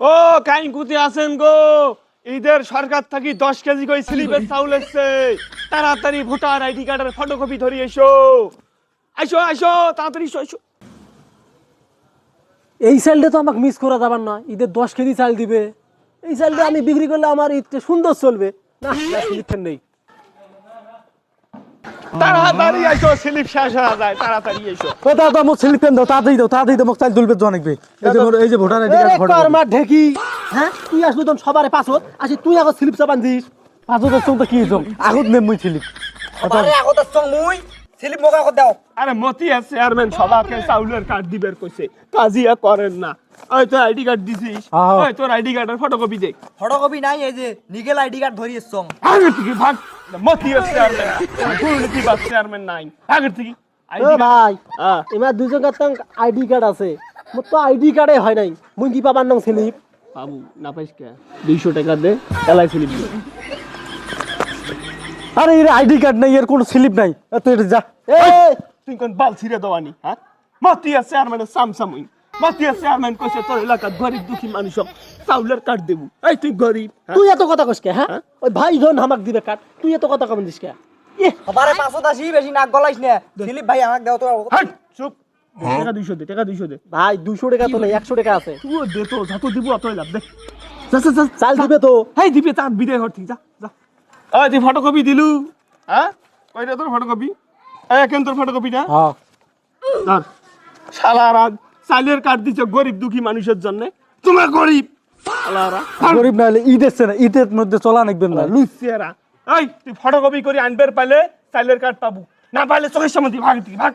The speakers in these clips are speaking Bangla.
ও কাইন কুতি আছেন গো? ঈদের সরকার থাকি 10 কেজি করে স্লিপের চাউল এসছে। তাড়াতাড়ি ভোটার আইডি কার্ডের ফটোকপি ধরে এসো। আইসো আইসো তাড়াতাড়ি এসো। এই চালটা তো আমাকে মিস করা যাবার না। ঈদের 10 কেজি চাল দিবে, এই চালটা আমি বিক্রি করলে আমার ঈদটা সুন্দর চলবে। না না, স্লিপ নেই। তাড়াতাড়ি আইসো, স্লিপ শেষ হয়ে যায়, তাড়াতাড়ি এসো। ও দাদা মোক স্লিপ দাও, তাড়াতাড়ি দাও, তাড়াতাড়ি দাও, মোক চাল তুলবে জন লাগবে। এই যে ভোটার আইডি কার্ড ফটো আমার ঢেকি। হ্যাঁ তুই আসবি তখন সবারে পাসওয়ার্ড আসি, তুই আগত স্লিপ চাপান দিস। পাসওয়ার্ড তো কি জং আগত নেম মুই স্লিপ। আরে আগত চং মুই স্লিপ মোকা কর দাও। আরে মতিয়া চেয়ারম্যান সবাইকে চাউলের কার্ড দিবের কইছে, কাজিয়া করেন না। ওই তো আইডি কার্ড দিছিস, ওই তোর আইডি কার্ডের ফটোকপি দে। ফটোকপি নাই, এই যে নিগেল আইডি কার্ড ধরিয়ে চং। আগের থেকে ভাগ, মতিয়া চেয়ারম্যান দুর্নীতি বাদ চেয়ারম্যান নাই আগের থেকে। ও ভাই এবার দুজন কাতাং আইডি কার্ড আছে, মোর তো আইডি কার্ডে হয় নাই। মুই কি পাবার নাম স্লিপ বাবু না পাইস কে? 200 টাকা দে, এলাই স্লিপ দে। আরে এর আইডি কার্ড নাই, এর কোনো স্লিপ নাই। তুই যা। এই তুই কোন বাল ছিড়ে দেওয়ানি? হ্যাঁ মতিয়া চেয়ারম্যানের সামসামুই। মতিয়া চেয়ারম্যান কইছে তোর এলাকার গরিব দুঃখী মানুষক চাউলের কার্ড দেবো। এই তুই গরিব, তুই এত কথা কইস কে? হ্যাঁ ওই ভাই জন আমাক দিবে কার্ড, তুই এত কথা কম দিস কে? সবারে 580 বেশি নাক গলাইস না। স্লিপ ভাই আমাক দাও তো। হাট চুপ। টাকা 200 দে, টাকা 200 দে। ভাই 200 টাকা তো নাই, 100 টাকা আছে। তুই দে তো, যত দিব অতই লাভ দে। যা যা যা, চাল দিবে তো। হেই দিবে, তার বিদায় হর ঠিক, যা যা। ওই তুই ফটোকপি দিলু? হ্যাঁ কইরা তোর ফটোকপি? এই কেন তোর ফটোকপিটা? হ্যাঁ ধর। শালারা চালের কার্ড দিছে গরিব দুঃখী মানুষের জন্য। তোমরা গরিব শালারা। গরিব না হলে ঈদ এসছে না, ঈদের মধ্যে চলা নাকবেন না। লুচিয়ারা। এই তুই ফটোকপি করে আনবার পাইলে চালের কার্ড পাবো, না পাইলে চোখের সামনে দিয়ে ভাগ দিবি, ভাগ।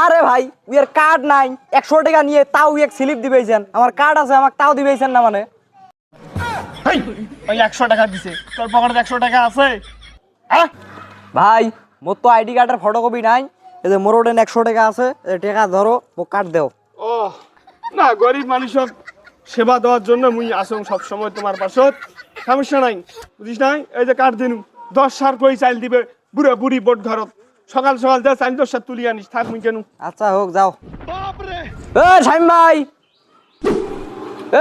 আরে ভাই উইয়ের কার্ড নাই, 100 টাকা নিয়ে তাও এক স্লিপ দিবেছেন। আমার কার্ড আছে, আমাক তাও দিবেছেন না মানে। হেই ওই 100 টাকা দিছে, তোর পকেটে 100 টাকা আছে? হ্যাঁ ভাই মোর তো আইডি কার্ডের ফটোকপি নাই, এই যে মোর ওটা 100 টাকা আছে, এই টাকা ধরো ও কার্ড দাও। ও না, গরিব মানুষক সেবা দেওয়ার জন্য মুই আসং সব সময় তোমার পাশত, সমস্যা নাই, বুঝিস নাই? এই যে কার্ড দিনু 10 সার কই চাইল দিবে বুড়া বুড়ি বোট ঘরত। সকাল সকাল যা চাইল 10 সার তুলি আনিস, থাক মুই কেন। আচ্ছা হোক, যাও। বাপরে এ শামিম ভাই,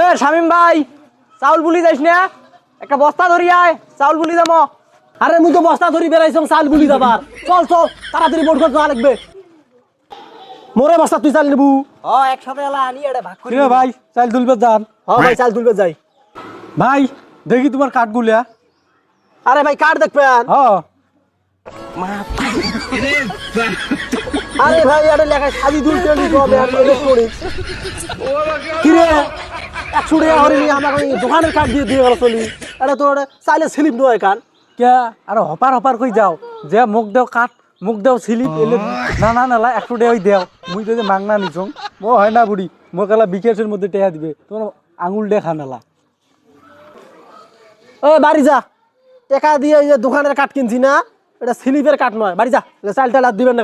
এ শামিম ভাই, চাউল বুলি যাইস না? একটা বস্তা ধরি আয়, চাউল বুলি যাবো। আরে মুই তো বস্তা ধরি বেড়াইছং চাল বুলি যাবার। চল চল তাড়াতাড়ি বোট ঘর যাওয়া লাগবে। মোরে বস্তা তুই চাল নেবু? ও একসাথে এলা আনি এটা ভাগ করি। ভাই চাল তুলবে যান। হ্যাঁ ভাই চাল তুলবে যাই। ভাই দেখি তোমার কার্ড গুলিয়া। আরে ভাই কার্ড দেখবেন? হ্যাঁ। আরে ভাই এটা লেখা সাজি তুলতে হবে ইলেকট্রনিক্স। কি রে 100 টাকা হরিনি আমাকে দোকানের কার্ড দিয়ে দিয়ে গেল চলি। এটা তোর চাইলে স্লিপ নয় কান কে? আরে হপার হপার কই যাও যে মুখ দেও কাট, মুখ দেও স্লিপ এলে না না না 100 টাকা ওই দেও। মুই তো যে মাংনা নিছং মো হয় না বুড়ি, মোক এলা বিকেশের মধ্যে টাকা দিবে, তোমার আঙুল দেখা নালা। ও বাড়ি যা, টাকা দিয়ে এই যে দোকানের কাঠ কিনছি না, এটা স্লিপের কাঠ নয়। বাড়ি যা, চালটা লাদ দিবেন না।